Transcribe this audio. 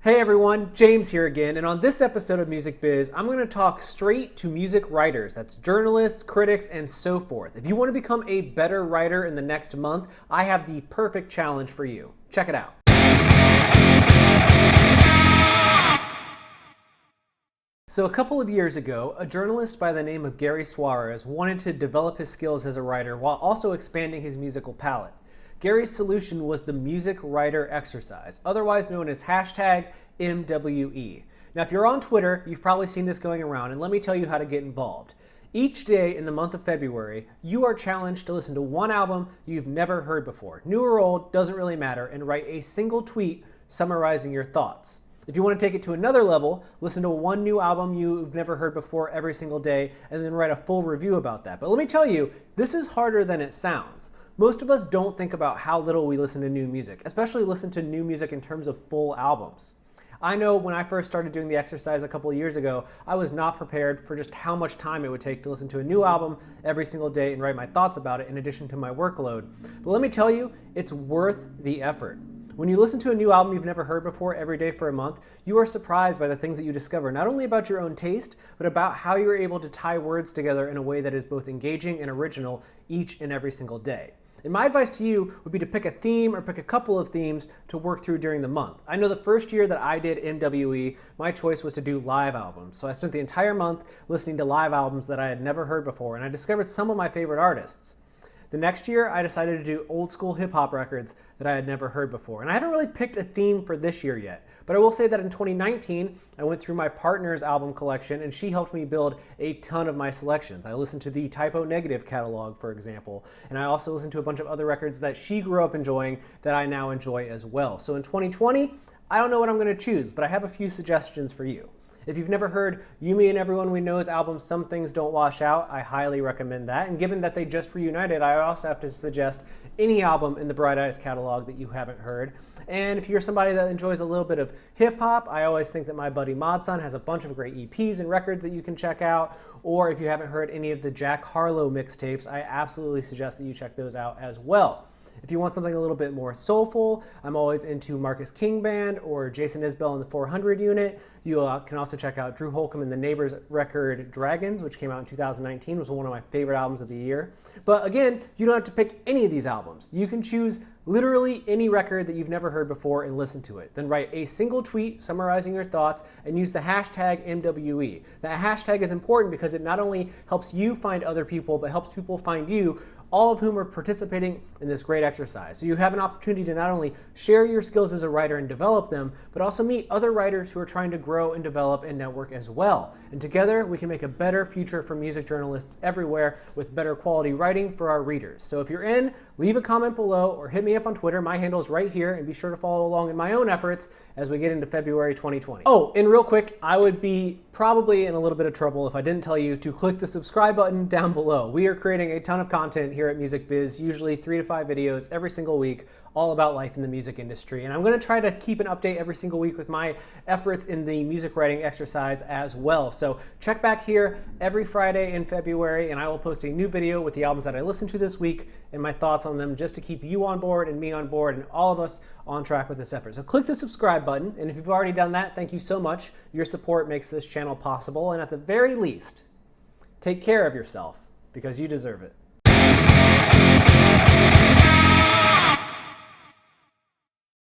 Hey everyone, James here again, and on this episode of Music Biz, I'm going to talk straight to music writers. That's journalists, critics, and so forth. If you want to become a better writer in the next month, I have the perfect challenge for you. Check it out. So a couple of years ago, a journalist by the name of Gary Suarez wanted to develop his skills as a writer while also expanding his musical palette. Gary's solution was the Music Writer Exercise, otherwise known as hashtag MWE. Now, if you're on Twitter, you've probably seen this going around, and let me tell you how to get involved. Each day in the month of February, you are challenged to listen to one album you've never heard before. New or old, doesn't really matter, and write a single tweet summarizing your thoughts. If you want to take it to another level, listen to one new album you've never heard before every single day, and then write a full review about that. But let me tell you, this is harder than it sounds. Most of us don't think about how little we listen to new music, especially listen to new music in terms of full albums. I know when I first started doing the exercise a couple of years ago, I was not prepared for just how much time it would take to listen to a new album every single day and write my thoughts about it in addition to my workload. But let me tell you, it's worth the effort. When you listen to a new album you've never heard before every day for a month, you are surprised by the things that you discover, not only about your own taste, but about how you're able to tie words together in a way that is both engaging and original each and every single day. And my advice to you would be to pick a theme or pick a couple of themes to work through during the month. I know the first year that I did MWE, my choice was to do live albums. So I spent the entire month listening to live albums that I had never heard before, and I discovered some of my favorite artists. The next year, I decided to do old school hip hop records that I had never heard before. And I haven't really picked a theme for this year yet. But I will say that in 2019, I went through my partner's album collection and she helped me build a ton of my selections. I listened to the Typo Negative catalog, for example. And I also listened to a bunch of other records that she grew up enjoying that I now enjoy as well. So in 2020, I don't know what I'm going to choose, but I have a few suggestions for you. If you've never heard You, Me, and Everyone We Know's album Some Things Don't Wash Out, I highly recommend that. And given that they just reunited, I also have to suggest any album in the Bright Eyes catalog that you haven't heard. And if you're somebody that enjoys a little bit of hip hop, I always think that my buddy Modson has a bunch of great EPs and records that you can check out. Or if you haven't heard any of the Jack Harlow mixtapes, I absolutely suggest that you check those out as well. If you want something a little bit more soulful, I'm always into Marcus King Band or Jason Isbell and the 400 Unit. You can also check out Drew Holcomb and the Neighbors record Dragons, which came out in 2019, was one of my favorite albums of the year. But again, you don't have to pick any of these albums. You can choose literally any record that you've never heard before and listen to it. Then write a single tweet summarizing your thoughts and use the hashtag MWE. That hashtag is important because it not only helps you find other people, but helps people find you, all of whom are participating in this great exercise. So you have an opportunity to not only share your skills as a writer and develop them, but also meet other writers who are trying to grow and develop and network as well. And together we can make a better future for music journalists everywhere with better quality writing for our readers. So if you're in, leave a comment below or hit me up on Twitter. My handle is right here, and be sure to follow along in my own efforts as we get into February 2020. Oh, and real quick, I would be probably in a little bit of trouble if I didn't tell you to click the subscribe button down below. We are creating a ton of content here at Music Biz, usually 3 to 5 videos every single week, all about life in the music industry. And I'm going to try to keep an update every single week with my efforts in the music writing exercise as well. So check back here every Friday in February, and I will post a new video with the albums that I listened to this week and my thoughts on them, just to keep you on board and me on board and all of us on track with this effort. So click the subscribe button, and if you've already done that, thank you so much. Your support makes this channel possible, and at the very least, take care of yourself because you deserve it.